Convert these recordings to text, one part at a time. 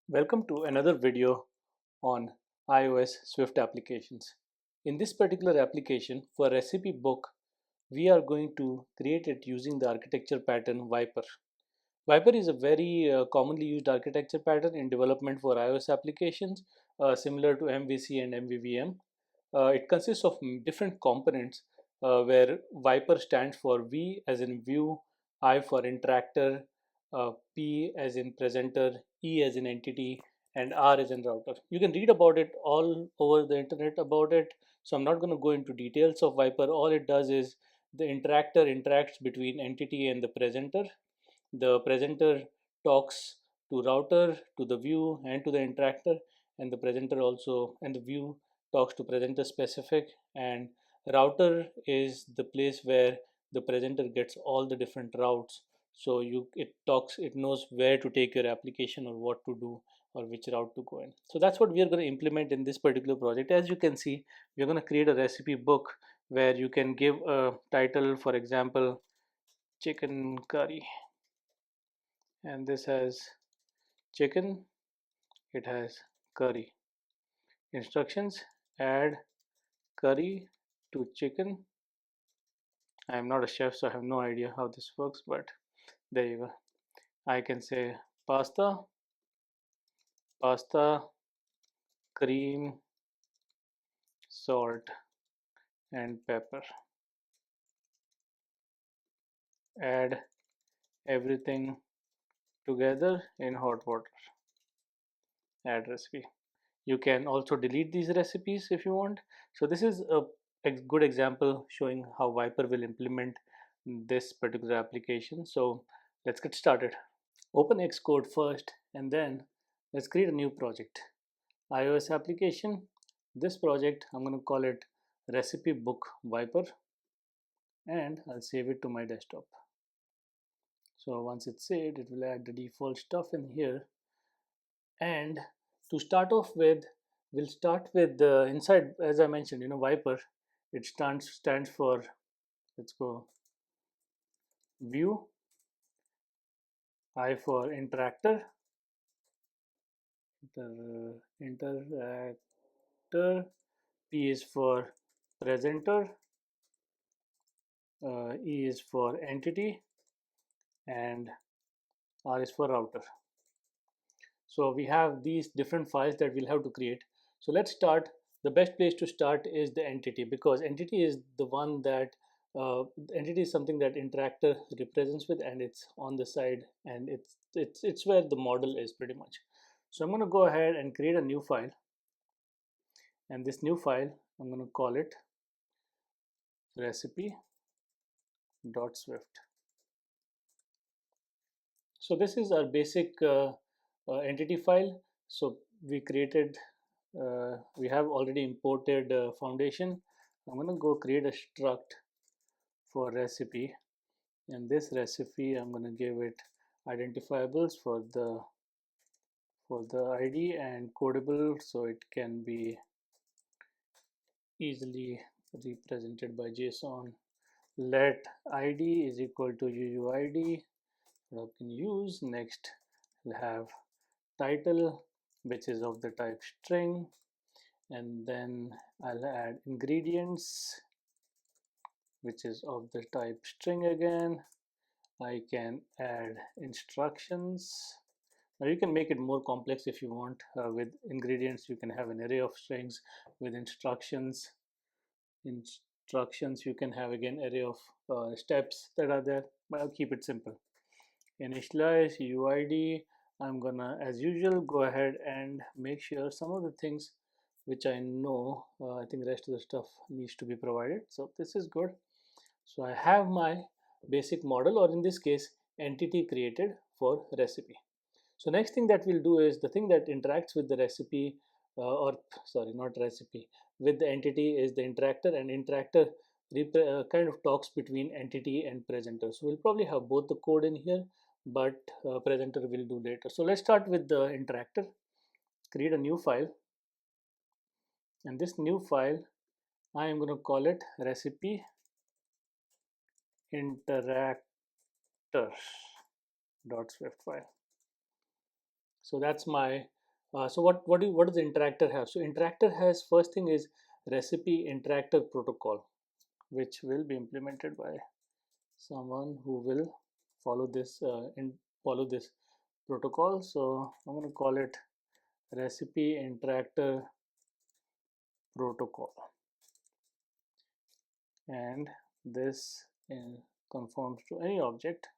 Welcome to another video on iOS Swift applications. In this particular application for recipe book, we are going to create it using the architecture pattern VIPER. VIPER is a very commonly used architecture pattern in development for iOS applications, similar to MVC and MVVM. It consists of different components where VIPER stands for V as in view, I for interactor, P as in presenter, E as in entity, and R as in router. You can read about it all over the internet about it. So I'm not going to go into details of VIPER. All it does is the interactor interacts between entity and the presenter. The presenter talks to router, to the view, and to the interactor, and the presenter also and the view talks to presenter specific, and router is the place where the presenter gets all the different routes. So it knows where to take your application or what to do or which route to go in. So that's what we are going to implement in this particular project. As you can see, we're going to create a recipe book where you can give a title, for example, chicken curry, and this has chicken, it has curry. Instructions: add curry to chicken. I am not a chef, so I have no idea how this works, but there you go. I can say pasta, pasta, cream, salt, and pepper. Add everything together in hot water. Add recipe. You can also delete these recipes if you want. So this is a good example showing how VIPER will implement this particular application. So let's get started. Open Xcode first, and then let's create a new project. iOS application. This project, I'm going to call it recipe book VIPER, and I'll save it to my desktop. So once it's saved, it will add the default stuff in here. And to start off with, we'll start with the inside. As I mentioned, VIPER, it stands for, let's go, view, I for interactor, interactor, P is for presenter, E is for entity, and R is for router. So we have these different files that we'll have to create. So let's start. The best place to start is the entity, because entity is the one that entity is something that interactor represents with, and it's on the side, and it's where the model is pretty much. So I'm going to go ahead and create a new file, and this new file I'm going to call it recipe.swift. So this is our basic entity file. So we have already imported foundation. I'm going to go create a struct for recipe, and this recipe I'm going to give it identifiables for the ID and codable, so it can be easily represented by JSON. Let ID is equal to UUID. I can use next. We'll have title, which is of the type string, and then I'll add ingredients, which is of the type string again. I can add instructions. Now you can make it more complex if you want. With ingredients, you can have an array of strings. With instructions, you can have again array of steps that are there, but I'll keep it simple. Initialize UID. I'm gonna, as usual, go ahead and make sure some of the things which I know, I think the rest of the stuff needs to be provided. So this is good. So I have my basic model, or in this case, entity created for recipe. So next thing that we'll do is the thing that interacts with the recipe, or sorry, not recipe, with the entity is the interactor, and interactor kind of talks between entity and presenter. So we'll probably have both the code in here, but presenter will do later. So let's start with the interactor. Create a new file, and this new file I am going to call it recipe interactor.swift file. So that's my so what does Interactor have? So Interactor has, first thing is recipe Interactor protocol, which will be implemented by someone who will follow this follow this protocol. So I'm going to call it recipe Interactor protocol, and this conforms to any object,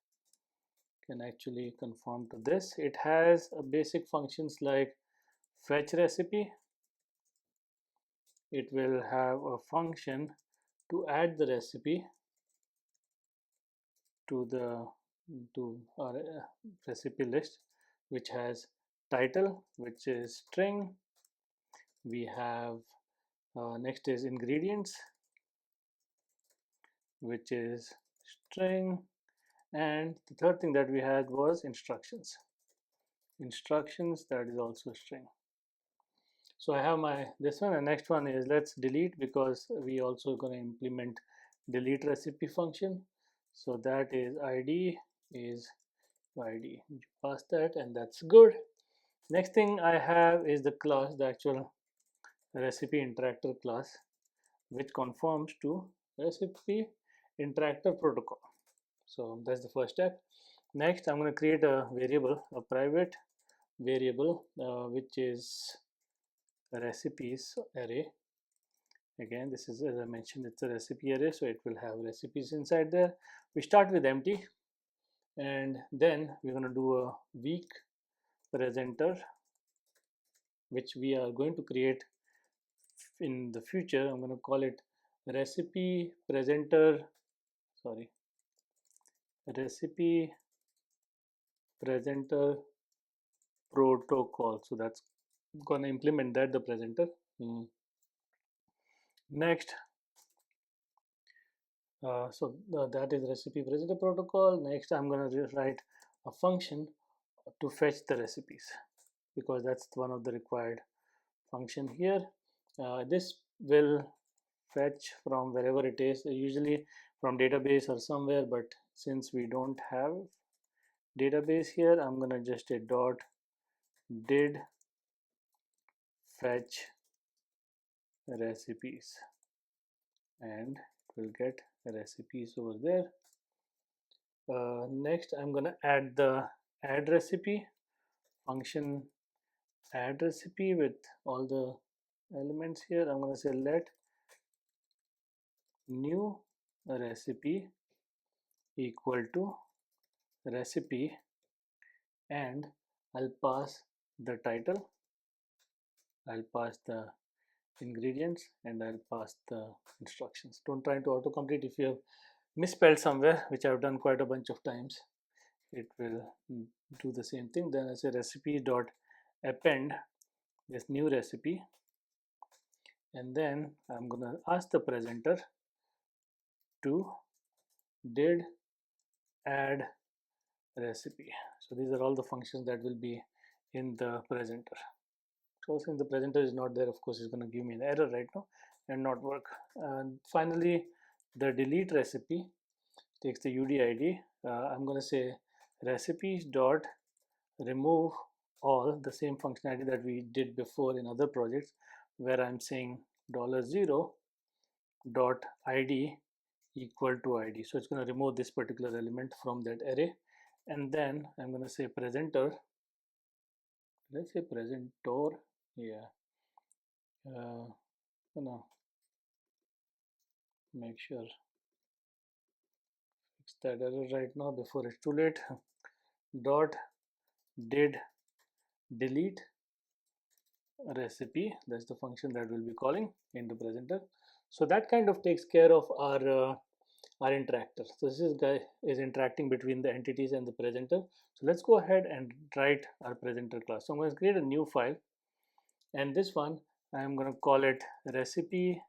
can actually conform to this. It has basic functions like fetch recipe. It will have a function to add the recipe to the to our recipe list, which has title, which is string. We have next is ingredients, which is string, and the third thing that we had was instructions. Instructions, that is also string. So I have my this one, and next one is let's delete, because we also going to implement delete recipe function. So that is id is id. You pass that, and that's good. Next thing I have is the class, the actual recipe interactor class, which conforms to recipe interactor protocol. So that's the first step. Next, I'm going to create a variable, a private variable, which is recipes array. Again, this is, as I mentioned, it's a recipe array, so it will have recipes inside there. We start with empty, and then we're going to do a weak presenter, which we are going to create in the future. I'm going to call it recipe presenter, sorry, recipe presenter protocol. So that's going to implement that, the presenter. Next, that is recipe presenter protocol. Next, I'm going to write a function to fetch the recipes, because that's one of the required function here. This will fetch from wherever it is, usually from database or somewhere, but since we don't have database here, I'm going to just a dot did fetch recipes, and it will get recipes over there. Next, I'm going to add the add recipe function, add recipe with all the elements here. I'm going to say let new recipe equal to recipe, and I'll pass the title, I'll pass the ingredients, and I'll pass the instructions. Don't try to autocomplete. If you have misspelled somewhere, which I've done quite a bunch of times, it will do the same thing. Then I say recipe dot append this new recipe, and then I'm going to ask the presenter to did add recipe. So these are all the functions that will be in the presenter. So since the presenter is not there, of course it's going to give me an error right now and not work. And finally, the delete recipe takes the UDID. I'm going to say recipes dot remove all, the same functionality that we did before in other projects, where I'm saying $0 dot id equal to id. So it's going to remove this particular element from that array, and then I'm going to say presenter. Let's say presentor. Yeah. No, make sure fix that error right now before it's too late. Dot did delete recipe, that's the function that we'll be calling in the presenter. So that kind of takes care of our interactor. So this guy is interacting between the entities and the presenter. So let's go ahead and write our presenter class. So I'm going to create a new file, and this one I'm going to call it recipe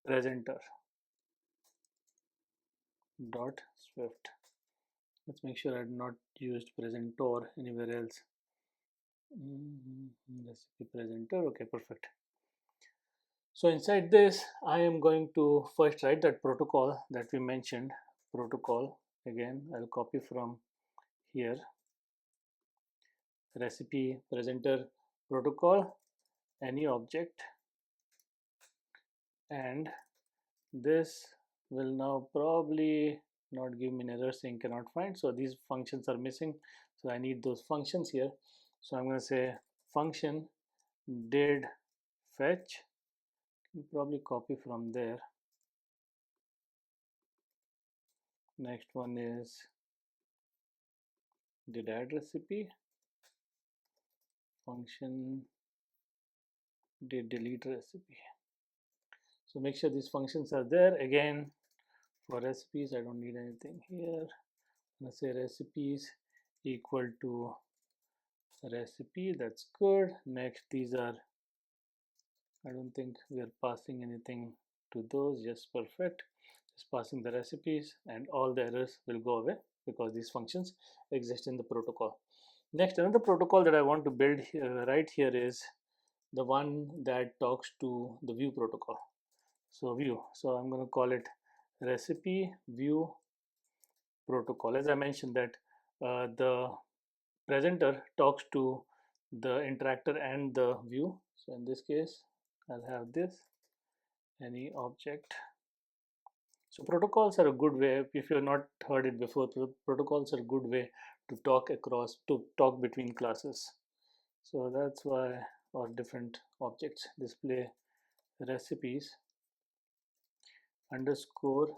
presenter dot swift. Let's make sure I've not used presentor anywhere else. Recipe presenter. Okay, perfect. So inside this, I am going to first write that protocol that we mentioned. Protocol, again, I'll copy from here. recipe presenter protocol, any object, and this will now probably not give me an error saying cannot find. So these functions are missing, so I need those functions here. So I'm going to say function did fetch, probably copy from there. Next one is did add recipe, function did delete recipe. So make sure these functions are there. Again, for recipes I don't need anything here. I'm going to say recipes equal to recipe. That's good. Next, these are, I don't think we are passing anything to those. Yes, perfect. Just passing the recipes and all the errors will go away because these functions exist in the protocol. Next, another protocol that I want to build here, right here, is the one that talks to the view protocol. So view, so I'm going to call it recipe view protocol. As I mentioned that the presenter talks to the interactor and the view. So in this case I'll have this, any object. So protocols are a good way, if you have not heard it before, protocols are a good way to talk between classes. So that's why, or different objects, display recipes underscore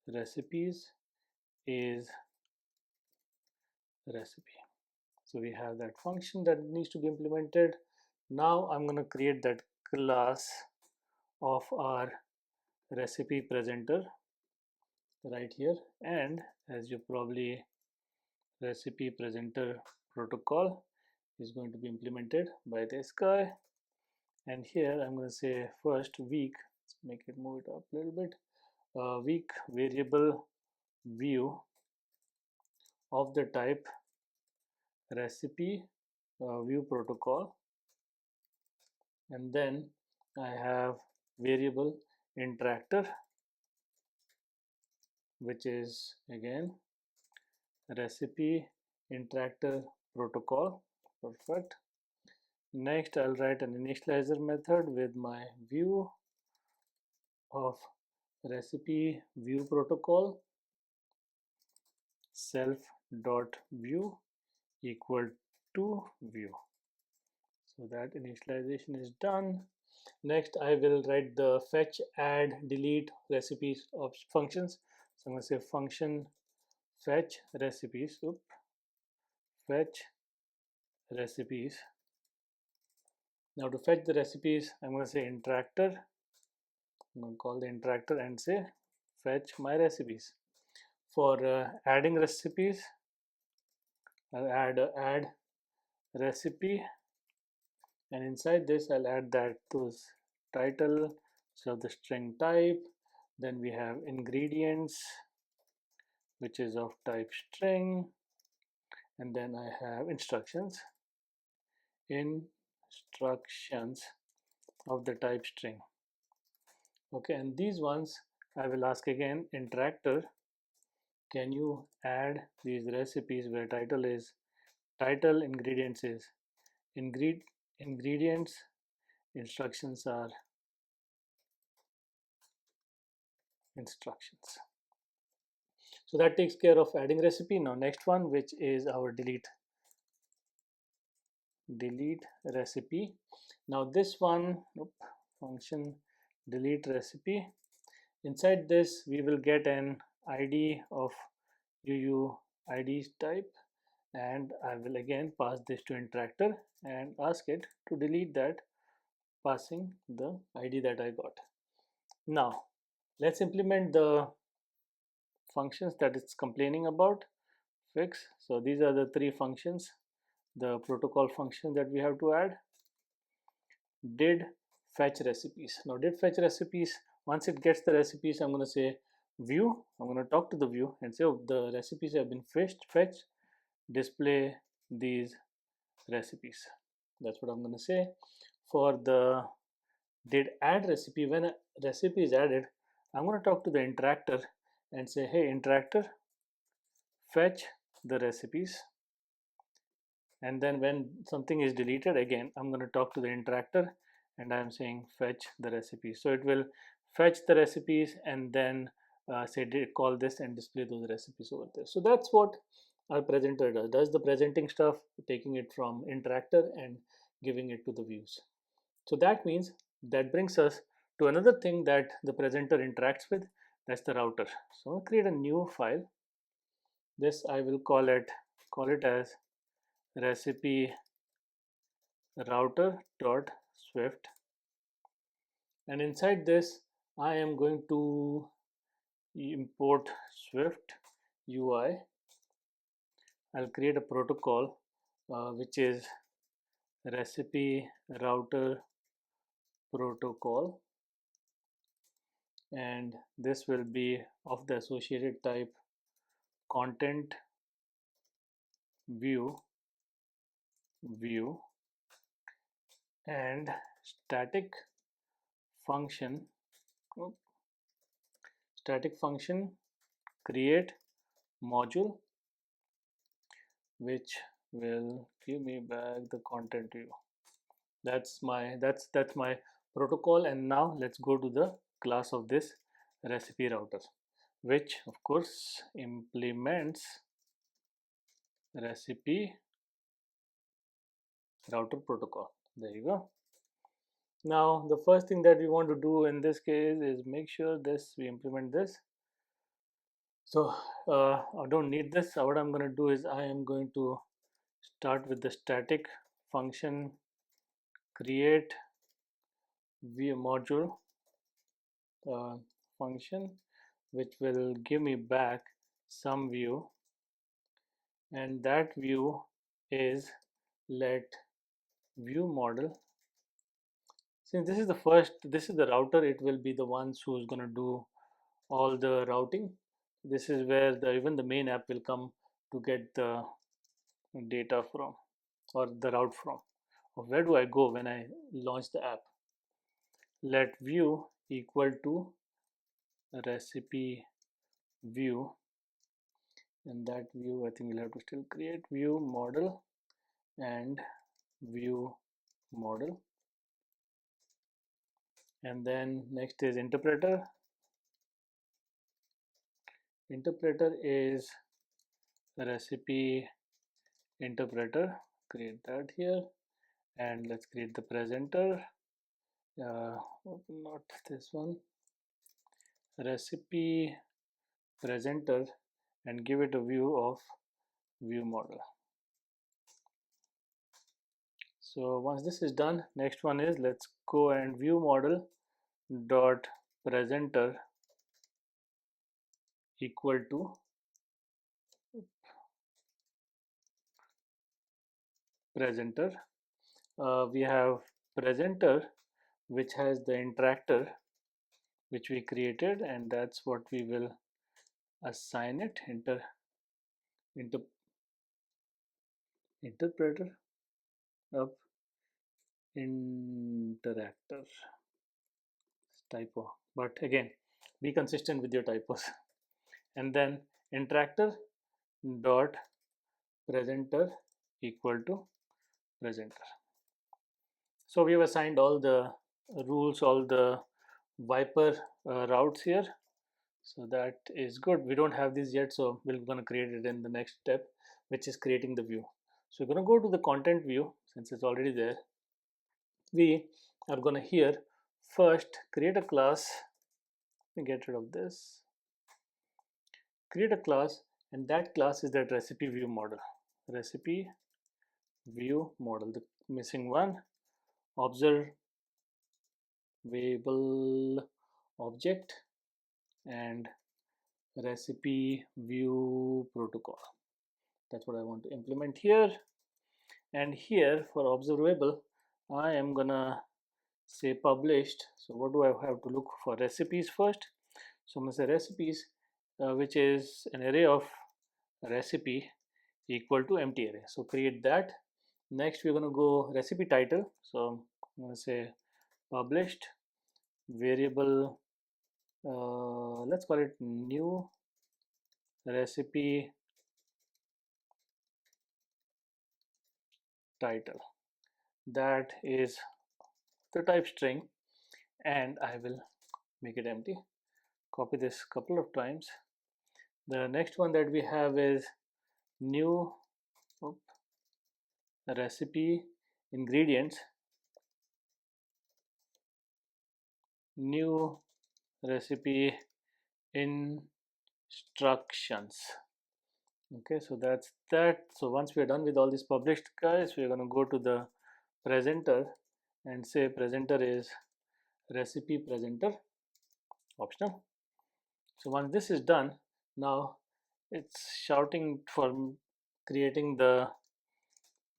recipes is recipe. So we have that function that needs to be implemented. Now I'm going to create that class of our recipe presenter right here, and as you probably, recipe presenter protocol is going to be implemented by this guy. And here I'm going to say first week, let's make it, move it up a little bit, week variable view of the type recipe view protocol, and then I have variable interactor, which is again recipe interactor protocol. Perfect. Next I'll write an initializer method with my view of recipe view protocol self dot view equal to view. So that initialization is done. Next I will write the fetch, add, delete recipes of functions. So I'm going to say function fetch recipes, fetch recipes. Now to fetch the recipes I'm going to say interactor. I'm going to call the interactor and say fetch my recipes. For adding recipes I'll add recipe, and inside this I'll add that those title, so the string type, then we have ingredients which is of type string, and then I have instructions of the type string. Okay, and these ones I will ask again interactor, can you add these recipes where title is title, ingredients is ingredients, instructions are instructions. So that takes care of adding recipe. Now next one, which is our delete recipe. Now this one, function delete recipe. Inside this we will get an ID of UUID type, and I will again pass this to interactor and ask it to delete that, passing the ID that I got. Now let's implement the functions that it's complaining about. Fix. So these are the three functions, the protocol function that we have to add. Did fetch recipes. Now did fetch recipes, once it gets the recipes I'm going to say view, I'm going to talk to the view and say, oh, the recipes have been fetched, display these recipes. That's what I'm going to say. For the did add recipe, when a recipe is added I'm going to talk to the interactor and say, hey interactor, fetch the recipes, and then when something is deleted, again I'm going to talk to the interactor and I'm saying fetch the recipes. So it will fetch the recipes and then say call this and display those recipes over there. So that's what our presenter does the presenting stuff, taking it from interactor and giving it to the views. So that means that brings us to another thing that the presenter interacts with, that's the router. So I'll create a new file. This I will call it as recipe router.swift, and inside this I am going to import Swift UI. I'll create a protocol which is recipe router protocol, and this will be of the associated type content view and static function create module, which will give me back the content view. That's my protocol. And now let's go to the class of this recipe router, which of course implements recipe router protocol. There you go. Now the first thing that we want to do in this case is make sure we implement this. So I don't need this. So what I'm going to do is I am going to start with the static function create ViewModel function, which will give me back some view, and that view is let ViewModel. Since this is the router, it will be the ones who's going to do all the routing. This is where even the main app will come to get the data from, or the route from, or where do I go when I launch the app. Let view equal to recipe view, and that view I think we'll have to still create view model and view model. And then next is interpreter. Interpreter is recipe interpreter. Create that here, and let's create the presenter. Not this one. Recipe presenter, and give it a view of ViewModel. So once this is done, next one is let's go and ViewModel dot presenter equal to presenter. We have presenter, which has the interactor which we created, and that's what we will assign it. Interpreter of interactor. Typo, but again, be consistent with your typos. And then interactor dot presenter equal to presenter. So we have assigned all the rules, all the VIPER routes here. So that is good. We don't have this yet, so we're going to create it in the next step, which is creating the view. So we're going to go to the content view since it's already there. We are going to here first create a class. Let me get rid of this. Create a class, and that class is that recipe view model. Recipe view model, the missing one. Observable object and recipe view protocol. That's what I want to implement here. And here for observable, I am gonna say published. So what do I have to look for? Recipes first. So I'm gonna say recipes, which is an array of recipe equal to empty array. So create that. Next we're gonna go recipe title. So I'm gonna say published variable, let's call it new recipe title, that is the type string, and I will make it empty. Copy this couple of times. The next one that we have is new recipe ingredients, new recipe instructions. Okay, so that's that. So once we are done with all these published guys, we're going to go to the presenter and say presenter is recipe presenter optional. So once this is done, now it's shouting for creating the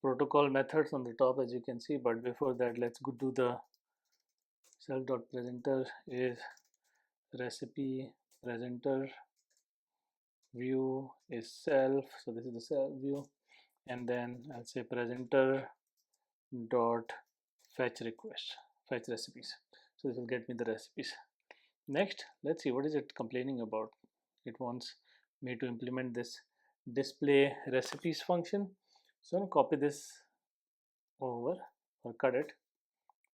protocol methods on the top, as you can see. But before that, let's go do the self.presenter is recipe presenter, view is self, so this is the self view, and then I'll say presenter dot fetch request, fetch recipes. So this will get me the recipes. Next, let's see what is it complaining about. It wants me to implement this display recipes function. So I'll copy this over or cut it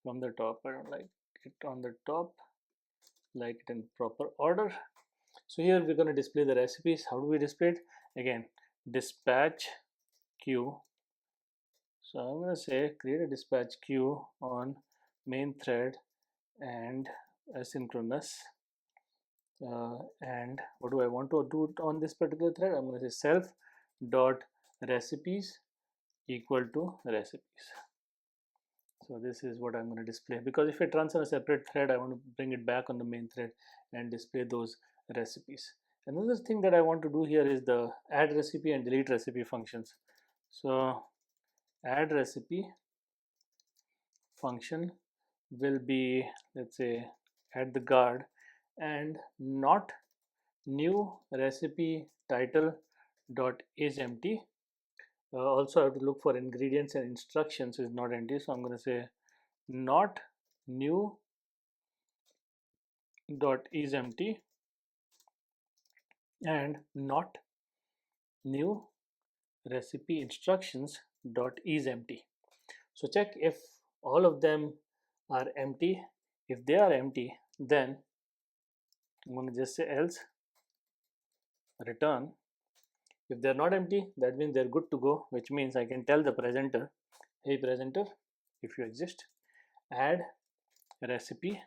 from the top. I don't like it on the top, like it in proper order. So here we're going to display the recipes. How do we display it? Again, dispatch queue. So I'm going to say create a dispatch queue on main thread and asynchronous. And what do I want to do on this particular thread? I'm going to say self dot recipes equal to recipes. So this is what I'm going to display, because if it runs on a separate thread, I want to bring it back on the main thread and display those recipes. Another thing that I want to do here is the add recipe and delete recipe functions. So add recipe function will be, let's say, add the guard and not new recipe title dot is empty. Also I have to look for ingredients and instructions is not empty, so I'm going to say not new dot is empty and not new recipe instructions dot is empty. So check if all of them are empty. If they are empty, then I'm going to just say else return. If they're not empty, that means they're good to go, which means I can tell the presenter, hey presenter, if you exist, add recipe,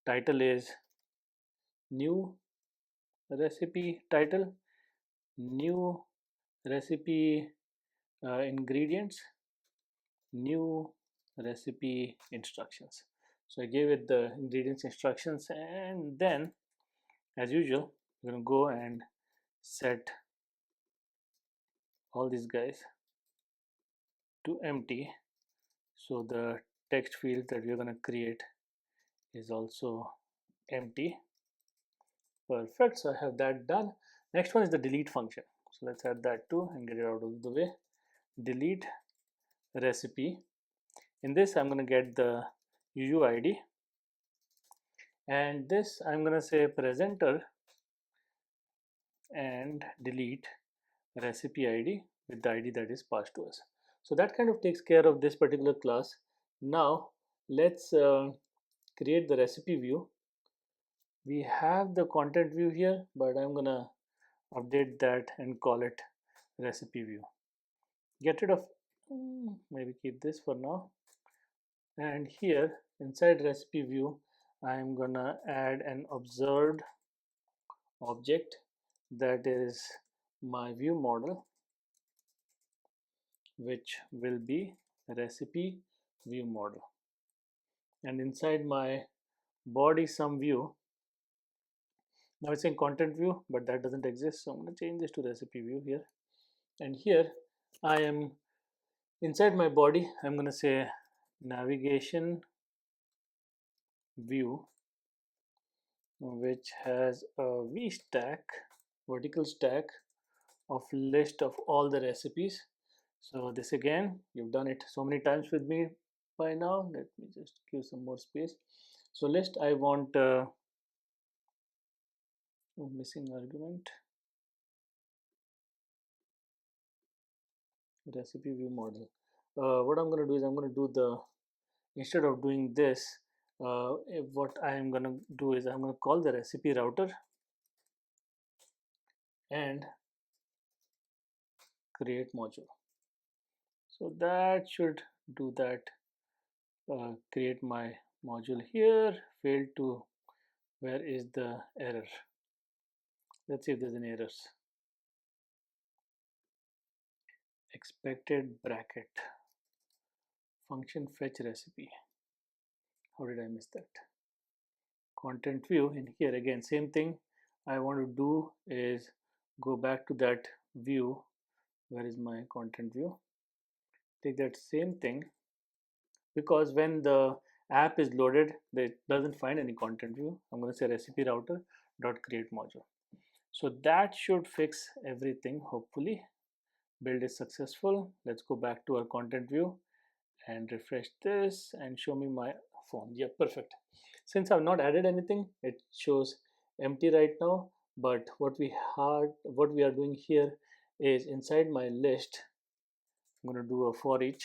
title is new recipe title, new recipe ingredients, new recipe instructions. So I gave it the ingredients, instructions, and then as usual we're going to go and set all these guys to empty, so the text field that we're going to create is also empty. Perfect. So I have that done. Next one is the delete function. So let's add that too and get it out of the way. Delete recipe. In this I'm going to get the UUID, and this I'm going to say presenter and delete recipe ID with the ID that is passed to us. So that kind of takes care of this particular class. Now let's create the recipe view. We have the content view here, but I'm gonna update that and call it recipe view. Get rid of, maybe keep this for now. And here inside recipe view, I'm gonna add an observed object that is my view model, which will be recipe view model. And inside my body sum view, now it's in content view, but that doesn't exist, so I'm going to change this to recipe view here. And here I am inside my body, I'm going to say navigation view, which has a v stack, vertical stack of list of all the recipes. So this again, you've done it so many times with me by now. Let me just give some more space. So list, I want missing argument, recipe view model. what I'm going to do is I'm going to do the, instead of doing this, what I am going to do is I'm going to call the recipe router and create module. So that should do that. Create my module here. Failed to, where is the error? Let's see if there's any errors. Expected bracket function fetch recipe. How did I miss that? Content view. In here again, same thing I want to do is go back to that view. Where is my content view? Take that same thing, because when the app is loaded it doesn't find any content view. I'm going to say recipe router dot create module. So that should fix everything. Hopefully build is successful. Let's go back to our content view and refresh this and show me my phone. Yeah, perfect. Since I've not added anything, it shows empty right now. But what we are doing here is inside my list, I'm going to do a for each.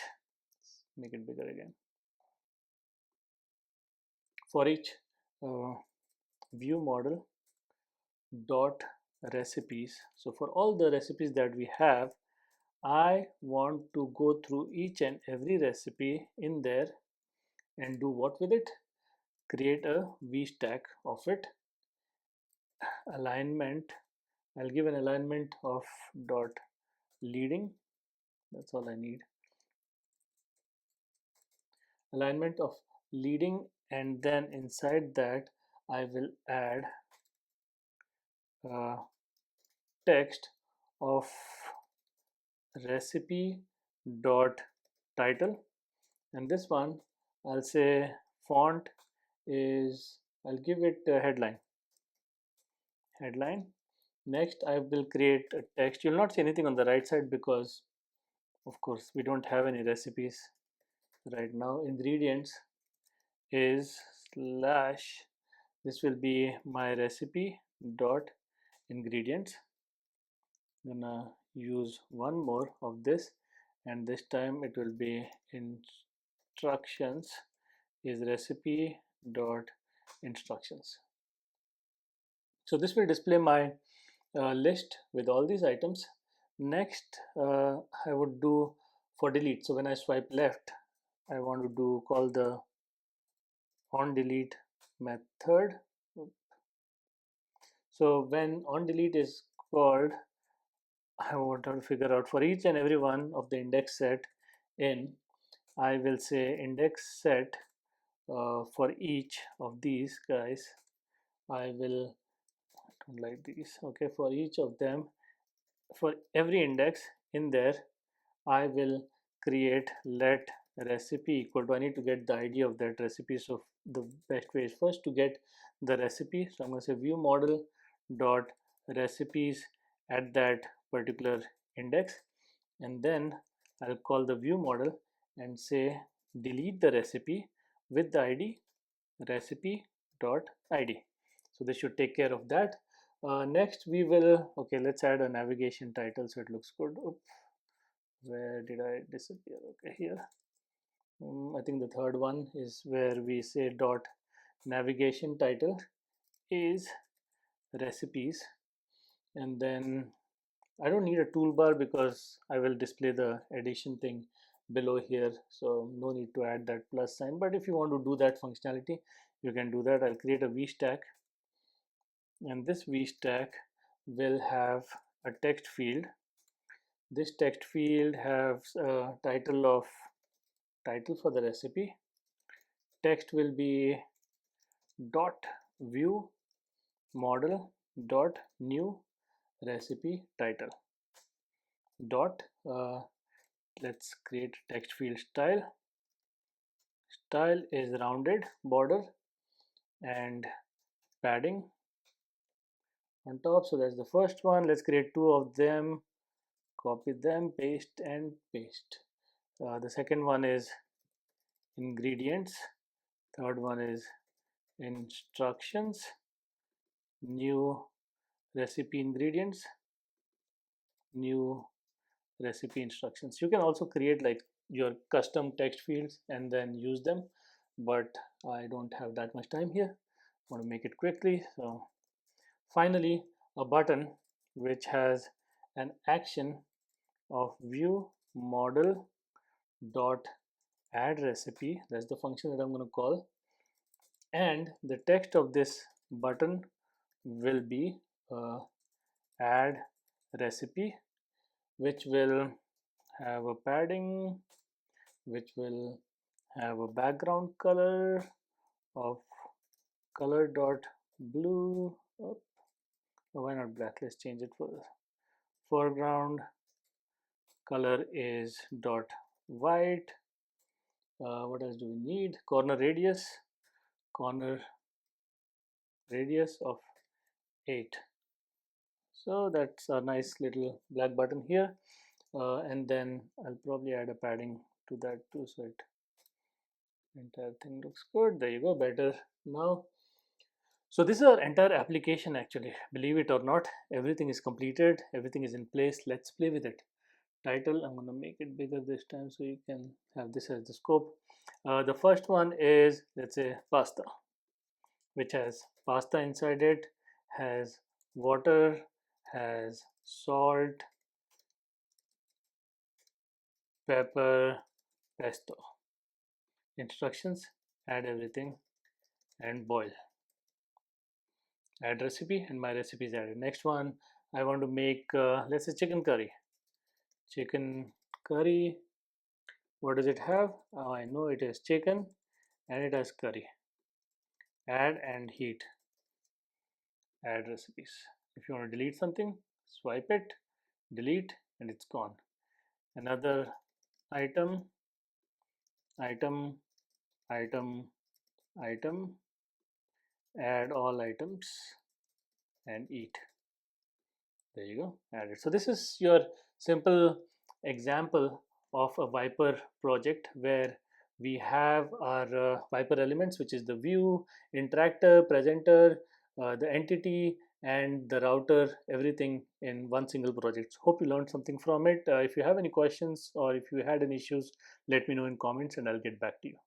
Make it bigger again. For each ViewModel dot recipes. So for all the recipes that we have, I want to go through each and every recipe in there and do what with it? Create a VStack of it. Alignment, I'll give an alignment of dot leading. That's all I need. Alignment of leading, and then inside that I will add text of recipe dot title, and this one I'll say font is, I'll give it a headline. Next I will create a text. You'll not see anything on the right side because of course we don't have any recipes right now. Ingredients is slash, this will be my recipe dot ingredients. I'm gonna use one more of this, and this time it will be instructions is recipe dot instructions. So this will display my list with all these items. Next I would do for delete. So when I swipe left, I want to do call the on delete method. So when on delete is called, I want to figure out for each and every one of the index set in, I will say index set for each of these guys. I will, I don't like these. Okay, for each of them, for every index in there, I will create let recipe equal to, I need to get the ID of that recipe. So the best way is first to get the recipe. So I'm going to say ViewModel dot recipes at that particular index, and then I'll call the ViewModel and say delete the recipe with the ID recipe dot ID. So this should take care of that. Next we will, okay, let's add a navigation title so it looks good. Oops, where did I disappear? Okay, here. I think the third one is where we say dot navigation title is recipes, and then I don't need a toolbar because I will display the addition thing below here, so no need to add that plus sign. But if you want to do that functionality, you can do that. I'll create a VStack, and this VStack will have a text field. This text field has a title of title for the recipe. Text will be dot view model dot new recipe title dot let's create text field style. Style is rounded border and padding on top. So that's the first one. Let's create two of them, copy them, paste and paste. The second one is ingredients, third one is instructions, new recipe ingredients, new recipe instructions. You can also create like your custom text fields and then use them, but I don't have that much time here. I want to make it quickly. So finally, a button which has an action of view model dot add recipe. That's the function that I'm going to call, and the text of this button will be add recipe, which will have a padding, which will have a background color of color dot blue. Oh, why not black? Let's change it for foreground color is dot white. What else do we need? Corner radius of 8. So that's a nice little black button here, and then I'll probably add a padding to that too, so it entire thing looks good. There you go, better now. So this is our entire application actually, believe it or not. Everything is completed, everything is in place. Let's play with it. Title, I'm going to make it bigger this time so you can have this as the scope. The first one is, let's say, pasta, which has pasta inside it, has water, has salt, pepper, pesto. Instructions: add everything and boil. Add recipe, and my recipe is added. Next one, I want to make let's say chicken curry. Chicken curry, what does it have? I know it is chicken and it has curry. Add and heat. Add recipes. If you want to delete something, swipe it, delete, and it's gone. Another item, item, item, item, add all items and eat. There you go, add it. So this is your simple example of a VIPER project where we have our VIPER elements, which is the view, interactor, presenter, the entity, and the router, everything in one single project. Hope you learned something from it. If you have any questions or if you had any issues, let me know in comments and I'll get back to you.